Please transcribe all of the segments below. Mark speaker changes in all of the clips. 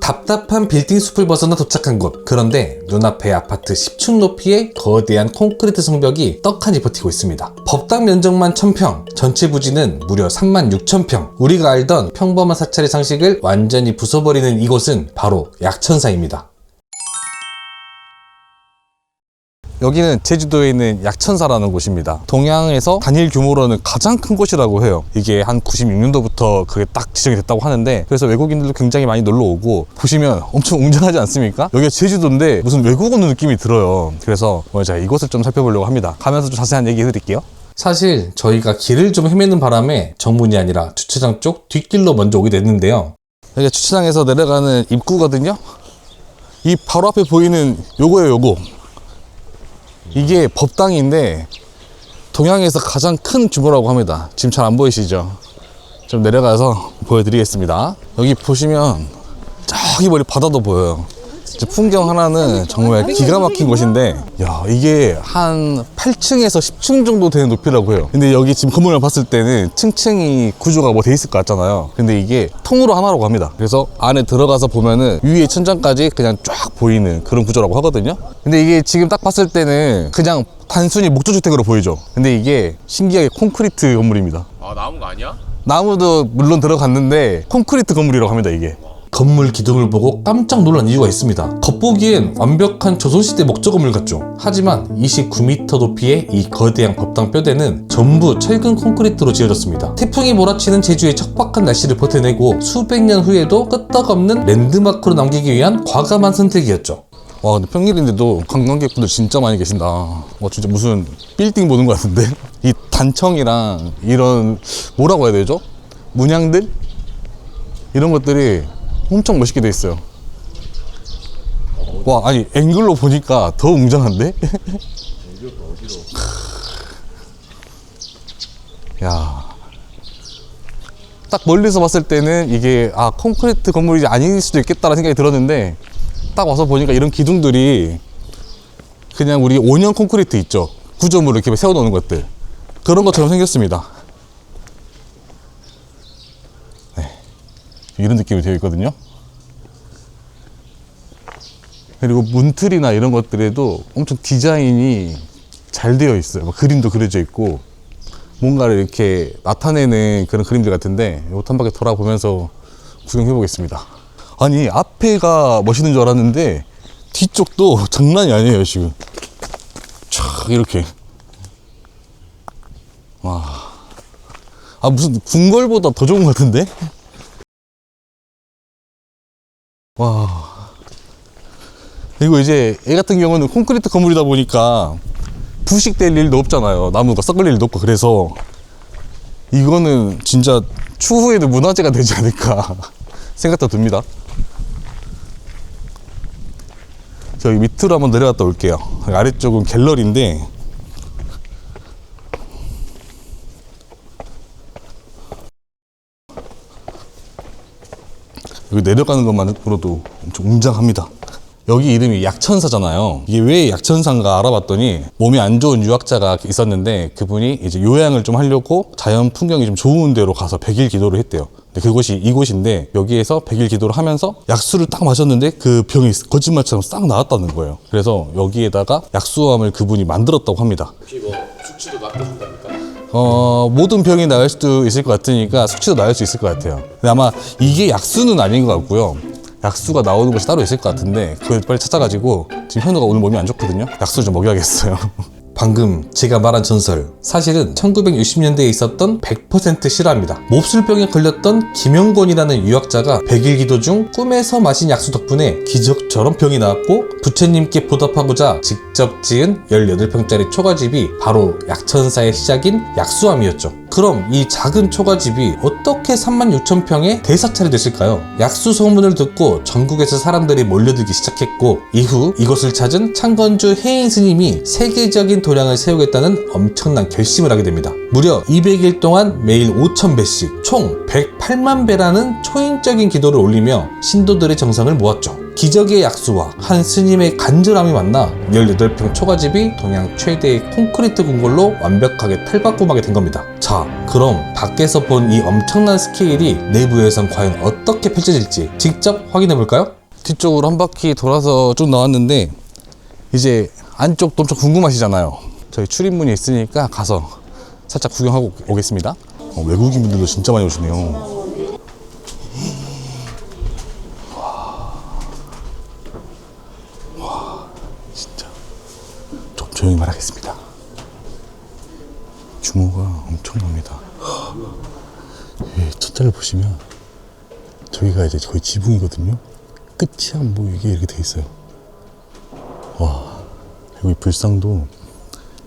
Speaker 1: 답답한 빌딩 숲을 벗어나 도착한 곳. 그런데 눈앞에 아파트 10층 높이의 거대한 콘크리트 성벽이 떡하니 버티고 있습니다. 법당 면적만 1000평, 전체 부지는 무려 36,000평. 우리가 알던 평범한 사찰의 상식을 완전히 부숴버리는 이곳은 바로 약천사입니다. 여기는 제주도에 있는 약천사라는 곳입니다. 동양에서 단일 규모로는 가장 큰 곳이라고 해요. 이게 한 96년도부터 그게 딱 지정이 됐다고 하는데, 그래서 외국인들도 굉장히 많이 놀러 오고, 보시면 엄청 웅장하지 않습니까? 여기가 제주도인데 무슨 외국 오는 느낌이 들어요. 그래서 제가 이곳을 좀 살펴보려고 합니다. 가면서 좀 자세한 얘기 해드릴게요. 사실 저희가 길을 좀 헤매는 바람에 정문이 아니라 주차장 쪽 뒷길로 먼저 오게 됐는데요. 여기가 주차장에서 내려가는 입구거든요. 이 바로 앞에 보이는 요거예요, 요거. 이게 법당인데 동양에서 가장 큰 규모라고 합니다. 지금 잘 안 보이시죠? 좀 내려가서 보여드리겠습니다. 여기 보시면 저기 멀리 바다도 보여요. 풍경 하나는 정말 기가 막힌 곳인데, 야, 이게 한 8층에서 10층 정도 되는 높이라고 해요. 근데 여기 지금 건물을 봤을 때는 층층이 구조가 뭐 돼 있을 것 같잖아요. 근데 이게 통으로 하나라고 합니다. 그래서 안에 들어가서 보면은 위에 천장까지 그냥 쫙 보이는 그런 구조라고 하거든요. 근데 이게 지금 딱 봤을 때는 그냥 단순히 목조주택으로 보이죠. 근데 이게 신기하게 콘크리트 건물입니다.
Speaker 2: 아, 나무가 아니야?
Speaker 1: 나무도 물론 들어갔는데 콘크리트 건물이라고 합니다. 이게 건물 기둥을 보고 깜짝 놀란 이유가 있습니다. 겉보기엔 완벽한 조선시대 목조 건물 같죠. 하지만 29m 높이의 이 거대한 법당 뼈대는 전부 철근 콘크리트로 지어졌습니다. 태풍이 몰아치는 제주의 척박한 날씨를 버텨내고 수백 년 후에도 끄떡없는 랜드마크로 남기기 위한 과감한 선택이었죠. 와, 근데 평일인데도 관광객분들 진짜 많이 계신다. 와, 진짜 무슨 빌딩 보는 것 같은데? 이 단청이랑 이런 뭐라고 해야 되죠? 문양들? 이런 것들이 엄청 멋있게 돼 있어요. 와, 아니 앵글로 보니까 더 웅장한데? 야, 딱 멀리서 봤을 때는 이게 콘크리트 건물이 아닐 수도 있겠다라는 생각이 들었는데, 딱 와서 보니까 이런 기둥들이 그냥 우리 5년 콘크리트 있죠, 구조물을 이렇게 세워놓는 것들, 그런 것처럼 생겼습니다. 이런 느낌이 되어 있거든요. 그리고 문틀이나 이런 것들에도 엄청 디자인이 잘 되어 있어요. 그림도 그려져 있고 뭔가를 이렇게 나타내는 그런 그림들 같은데, 이것도 한 바퀴 돌아보면서 구경해 보겠습니다. 아니, 앞에가 멋있는 줄 알았는데 뒤쪽도 장난이 아니에요. 지금 촥 이렇게, 와, 무슨 궁궐보다 더 좋은 것 같은데? 와, 그리고 이제 얘 같은 경우는 콘크리트 건물이다 보니까 부식될 일도 없잖아요. 나무가 썩을 일도 없고. 그래서 이거는 진짜 추후에도 문화재가 되지 않을까 생각도 듭니다. 저기 밑으로 한번 내려갔다 올게요. 아래쪽은 갤러리인데, 여기 내려가는 것만으로도 엄청 웅장합니다. 여기 이름이 약천사잖아요. 이게 왜 약천사인가 알아봤더니, 몸이 안 좋은 유학자가 있었는데 그분이 이제 요양을 좀 하려고 자연 풍경이 좀 좋은 데로 가서 100일 기도를 했대요. 근데 그곳이 이곳인데, 여기에서 100일 기도를 하면서 약수를 딱 마셨는데 그 병이 거짓말처럼 싹 나았다는 거예요. 그래서 여기에다가 약수암을 그분이 만들었다고 합니다.
Speaker 2: 혹시 뭐 숙취도 낫아준답니까?
Speaker 1: 모든 병이 나을 수도 있을 것 같으니까 숙취도 나을 수 있을 것 같아요. 근데 아마 이게 약수는 아닌 것 같고요. 약수가 나오는 곳이 따로 있을 것 같은데, 그걸 빨리 찾아가지고, 지금 현우가 오늘 몸이 안 좋거든요. 약수를 좀 먹여야겠어요. 방금 제가 말한 전설, 사실은 1960년대에 있었던 100% 실화입니다. 몹술병에 걸렸던 김영곤이라는 유학자가 100일 기도 중 꿈에서 마신 약수 덕분에 기적처럼 병이 나았고, 부처님께 보답하고자 직접 지은 18평짜리 초가집이 바로 약천사의 시작인 약수암이었죠. 그럼 이 작은 초가집이 어떻게 36,000평의 대사찰이 됐을까요? 약수 소문을 듣고 전국에서 사람들이 몰려들기 시작했고, 이후 이곳을 찾은 창건주 해인 스님이 세계적인 도량을 세우겠다는 엄청난 결심을 하게 됩니다. 무려 200일 동안 매일 5,000배씩 총 108만 배라는 초인적인 기도를 올리며 신도들의 정성을 모았죠. 기적의 약수와 한 스님의 간절함이 만나 18평 초가집이 동양 최대의 콘크리트 궁궐로 완벽하게 탈바꿈하게 된 겁니다. 자, 그럼 밖에서 본 이 엄청난 스케일이 내부에선 과연 어떻게 펼쳐질지 직접 확인해 볼까요? 뒤쪽으로 한 바퀴 돌아서 쭉 나왔는데 이제 안쪽도 엄청 궁금하시잖아요. 저희 출입문이 있으니까 가서 살짝 구경하고 오겠습니다. 외국인 분들도 진짜 많이 오시네요. 진짜 좀 조용히 말하겠습니다. 규모가 엄청납니다. 첫 장을 보시면 저희가 이제 거의 지붕이거든요. 끝이 안 보이게 이렇게 돼 있어요. 와, 여기 불상도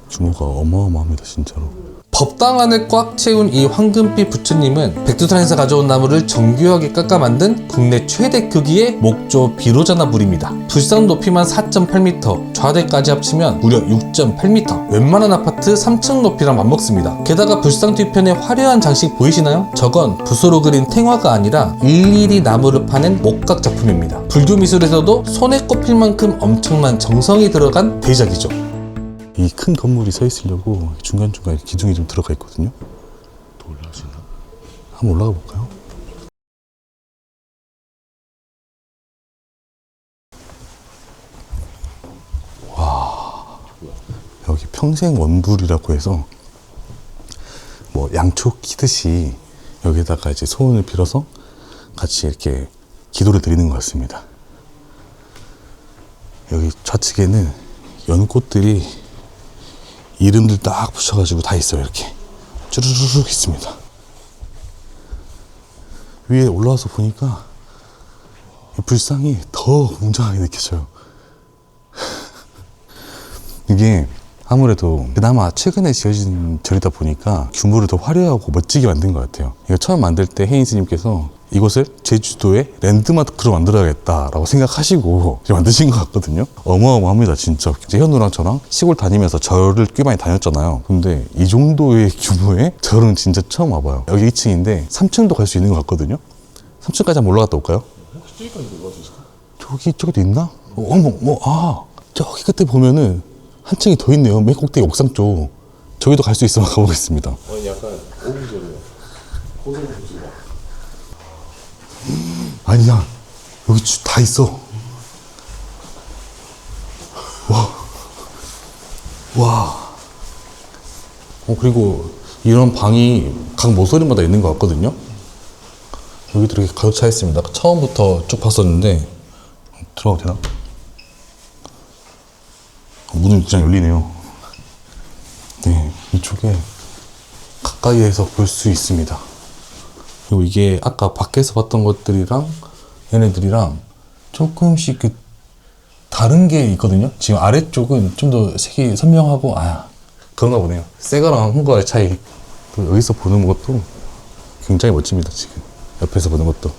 Speaker 1: 규모가 어마어마합니다, 진짜로. 법당 안을 꽉 채운 이 황금빛 부처님은 백두산에서 가져온 나무를 정교하게 깎아 만든 국내 최대 크기의 목조 비로자나불입니다. 불상 높이만 4.8m, 좌대까지 합치면 무려 6.8m. 웬만한 아파트 3층 높이랑 맞먹습니다. 게다가 불상 뒤편에 화려한 장식 보이시나요? 저건 붓으로 그린 탱화가 아니라 일일이 나무를 파낸 목각 작품입니다. 불교 미술에서도 손에 꼽힐 만큼 엄청난 정성이 들어간 대작이죠. 이 큰 건물이 서 있으려고 중간중간에 기둥이 좀 들어가 있거든요.
Speaker 2: 또 올라갈 수 있나?
Speaker 1: 한번 올라가 볼까요? 와, 여기 평생 원불이라고 해서 뭐 양초 키듯이 여기다가 이제 소원을 빌어서 같이 이렇게 기도를 드리는 것 같습니다. 여기 좌측에는 연꽃들이 이름들 딱 붙여가지고 다 있어요. 이렇게 쭈르르륵 있습니다. 위에 올라와서 보니까 불상이 더 웅장하게 느껴져요. 이게 아무래도 그나마 최근에 지어진 절이다 보니까 규모를 더 화려하고 멋지게 만든 것 같아요. 이거 처음 만들 때 혜인 스님께서 이곳을 제주도의 랜드마크로 만들어야겠다라고 생각하시고 만드신 것 같거든요. 어마어마합니다, 진짜. 이제 현우랑 저랑 시골 다니면서 절을 꽤 많이 다녔잖아요. 근데 이 정도의 규모의 절은 진짜 처음 와봐요. 여기 2층인데 3층도 갈 수 있는 것 같거든요. 3층까지 한번 올라갔다 올까요?
Speaker 2: 저기까지 올라갈 수 있을까?
Speaker 1: 저기도 있나? 저기 끝에 보면은 한 층이 더 있네요. 맨 꼭대기 옥상 쪽. 저기도 갈 수 있으면 가보겠습니다.
Speaker 2: 아니 약간 오분절이야. 호성분지가.
Speaker 1: 아니야, 여기 다 있어. 와. 그리고 이런 방이 각 모서리마다 있는 것 같거든요. 여기도 이렇게 가득 차 있습니다. 처음부터 쭉 봤었는데 들어가도 되나? 문은 그냥 열리네요. 네, 이쪽에 가까이에서 볼 수 있습니다. 그리고 이게 아까 밖에서 봤던 것들이랑 얘네들이랑 조금씩 다른 게 있거든요. 지금 아래쪽은 좀 더 색이 선명하고 그런가 보네요. 새 거랑 한 거의 차이. 또 여기서 보는 것도 굉장히 멋집니다. 지금 옆에서 보는 것도.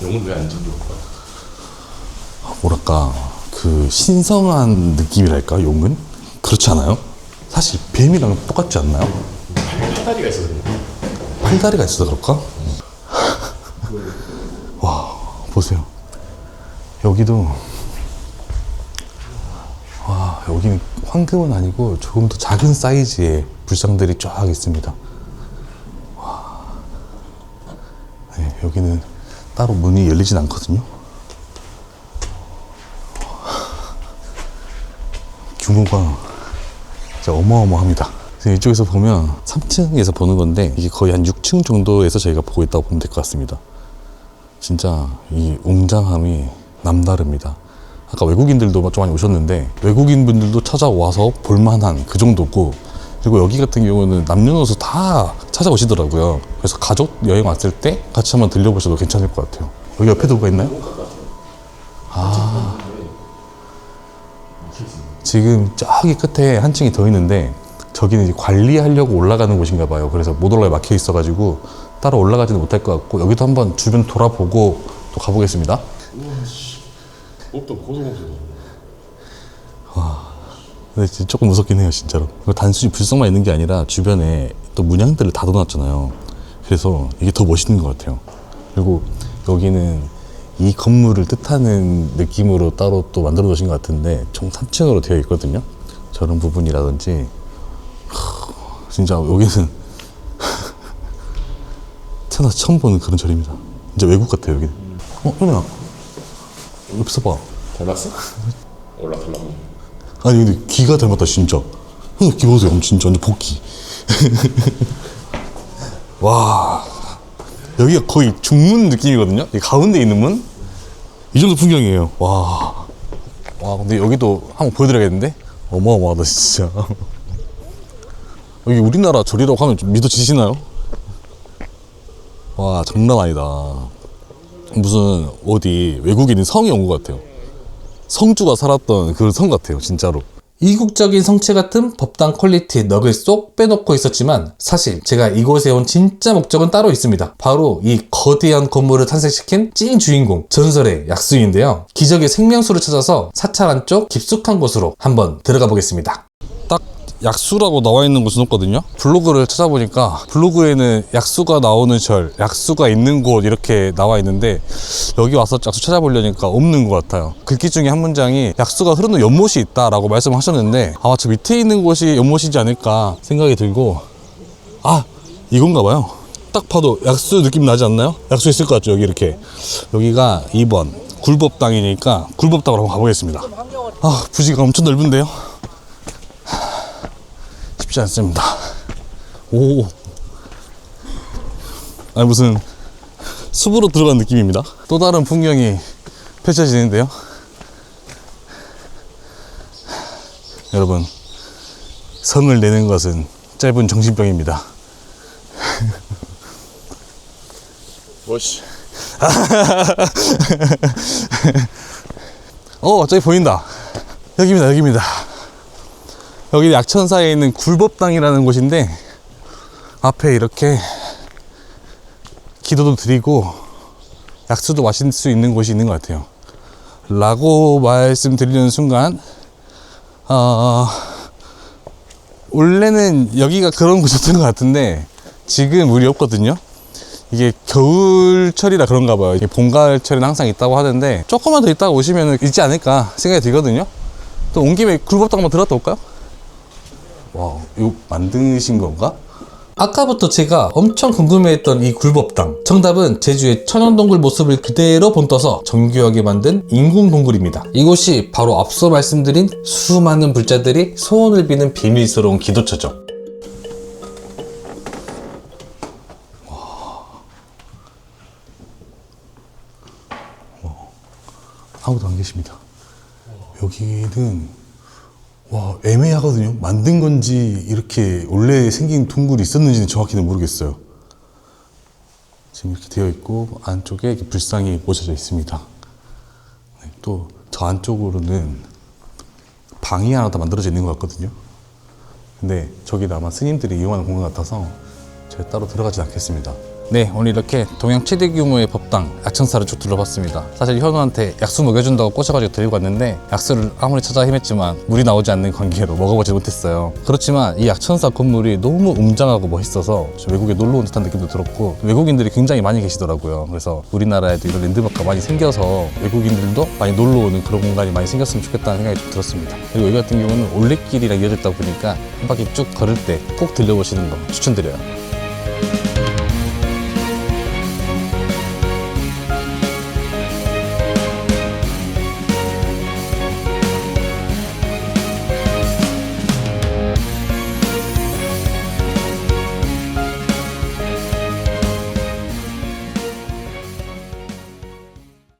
Speaker 2: 용은 왜 안 잡는 거야?
Speaker 1: 뭐랄까 그 신성한 느낌이랄까. 용은 그렇지 않아요? 사실 뱀이랑 똑같지 않나요?
Speaker 2: 팔다리가 있어서 그런가?
Speaker 1: 팔다리가 있어서 그럴까? 와, 보세요. 여기도 여기는 황금은 아니고 조금 더 작은 사이즈의 불상들이 쫙 있습니다. 네, 여기는 따로 문이 열리진 않거든요. 규모가 진짜 어마어마합니다. 이쪽에서 보면 3층에서 보는 건데 이게 거의 한 6층 정도에서 저희가 보고 있다고 보면 될 것 같습니다. 진짜 이 웅장함이 남다릅니다. 아까 외국인들도 좀 많이 오셨는데 외국인 분들도 찾아와서 볼만한 그 정도고, 그리고 여기 같은 경우는 남녀노소 다 찾아오시더라고요. 그래서 가족 여행 왔을 때 같이 한번 들려보셔도 괜찮을 것 같아요. 여기 옆에도 뭐가 있나요? 지금 저기 끝에 한 층이 더 있는데 저기는 이제 관리하려고 올라가는 곳인가 봐요. 그래서 못 올라가 막혀 있어가지고 따로 올라가지는 못할 것 같고, 여기도 한번 주변 돌아보고 또 가보겠습니다.
Speaker 2: 없던 고소공포.
Speaker 1: 근데 진짜 조금 무섭긴 해요, 진짜로. 단순히 불상만 있는 게 아니라 주변에 또 문양들을 다 넣어놨잖아요. 그래서 이게 더 멋있는 것 같아요. 그리고 여기는 이 건물을 뜻하는 느낌으로 따로 또 만들어 놓으신 것 같은데 총 3층으로 되어 있거든요. 저런 부분이라든지 진짜 여기는 태어나서 처음 보는 그런 절입니다. 진짜 외국 같아요 여기는. 현우야 옆에서 봐.
Speaker 2: 닮았어? 올라가려고.
Speaker 1: 아니 근데 귀가 닮았다 진짜. 현우 귀 보세요. 진짜 완전 복귀. 와 여기가 거의 중문 느낌이거든요. 이 가운데 있는 문? 이 정도 풍경이에요. 와 근데 여기도 한번 보여드려야겠는데? 어마어마하다 진짜. 여기 우리나라 절이라고 하면 좀 믿어지시나요? 와 장난 아니다. 무슨 어디 외국에 있는 성이 온 것 같아요. 성주가 살았던 그런 성 같아요 진짜로. 이국적인 성체 같은 법당 퀄리티의 넋을 쏙 빼놓고 있었지만 사실 제가 이곳에 온 진짜 목적은 따로 있습니다. 바로 이 거대한 건물을 탄생시킨 찐 주인공 전설의 약수인데요. 기적의 생명수를 찾아서 사찰 안쪽 깊숙한 곳으로 한번 들어가 보겠습니다. 딱 약수라고 나와 있는 곳은 없거든요. 블로그를 찾아보니까 블로그에는 약수가 나오는 절, 약수가 있는 곳 이렇게 나와 있는데 여기 와서 약수 찾아보려니까 없는 것 같아요. 글귀 중에 한 문장이 약수가 흐르는 연못이 있다라고 말씀하셨는데 아마 저 밑에 있는 곳이 연못이지 않을까 생각이 들고 이건가 봐요. 딱 봐도 약수 느낌 나지 않나요? 약수 있을 것 같죠 여기 이렇게. 여기가 2번 굴법당이니까 굴법당으로 한번 가보겠습니다. 부지가 엄청 넓은데요. 쉽지 않습니다. 무슨 숲으로 들어간 느낌입니다. 또 다른 풍경이 펼쳐지는데요. 여러분, 성을 내는 것은 짧은 정신병입니다.
Speaker 2: 뭐씨?
Speaker 1: 저기 보인다. 여기입니다. 여기 약천사에 있는 굴법당이라는 곳인데 앞에 이렇게 기도도 드리고 약수도 마실 수 있는 곳이 있는 것 같아요. 라고 말씀드리는 순간 원래는 여기가 그런 곳이었던 것 같은데 지금 물이 없거든요. 이게 겨울철이라 그런가 봐요. 이게 봄, 가을철에는 항상 있다고 하는데 조금만 더 있다가 오시면 있지 않을까 생각이 들거든요. 또 온 김에 굴법당 한번 들었다 올까요? 와, 이거 만드신 건가? 아까부터 제가 엄청 궁금해했던 이 굴법당, 정답은 제주의 천연동굴 모습을 그대로 본떠서 정교하게 만든 인공동굴입니다. 이곳이 바로 앞서 말씀드린 수많은 불자들이 소원을 비는 비밀스러운 기도처죠. 아무도 안 계십니다. 여기는 애매하거든요. 만든 건지 이렇게 원래 생긴 동굴이 있었는지는 정확히는 모르겠어요. 지금 이렇게 되어 있고 안쪽에 이렇게 불상이 모셔져 있습니다. 또 저 안쪽으로는 방이 하나 더 만들어져 있는 것 같거든요. 근데 저기는 아마 스님들이 이용하는 공간 같아서 제가 따로 들어가진 않겠습니다. 네, 오늘 이렇게 동양 최대 규모의 법당 약천사를 쭉 둘러봤습니다. 사실 현우한테 약수 먹여준다고 꼬셔가지고 데리고 왔는데 약수를 아무리 찾아 헤맸지만 물이 나오지 않는 관계로 먹어보지 못했어요. 그렇지만 이 약천사 건물이 너무 웅장하고 멋있어서 외국에 놀러 온 듯한 느낌도 들었고 외국인들이 굉장히 많이 계시더라고요. 그래서 우리나라에도 이런 랜드마크가 많이 생겨서 외국인들도 많이 놀러 오는 그런 공간이 많이 생겼으면 좋겠다는 생각이 좀 들었습니다. 그리고 여기 같은 경우는 올레길이랑 이어졌다 보니까 한 바퀴 쭉 걸을 때 꼭 들려보시는 거 추천드려요.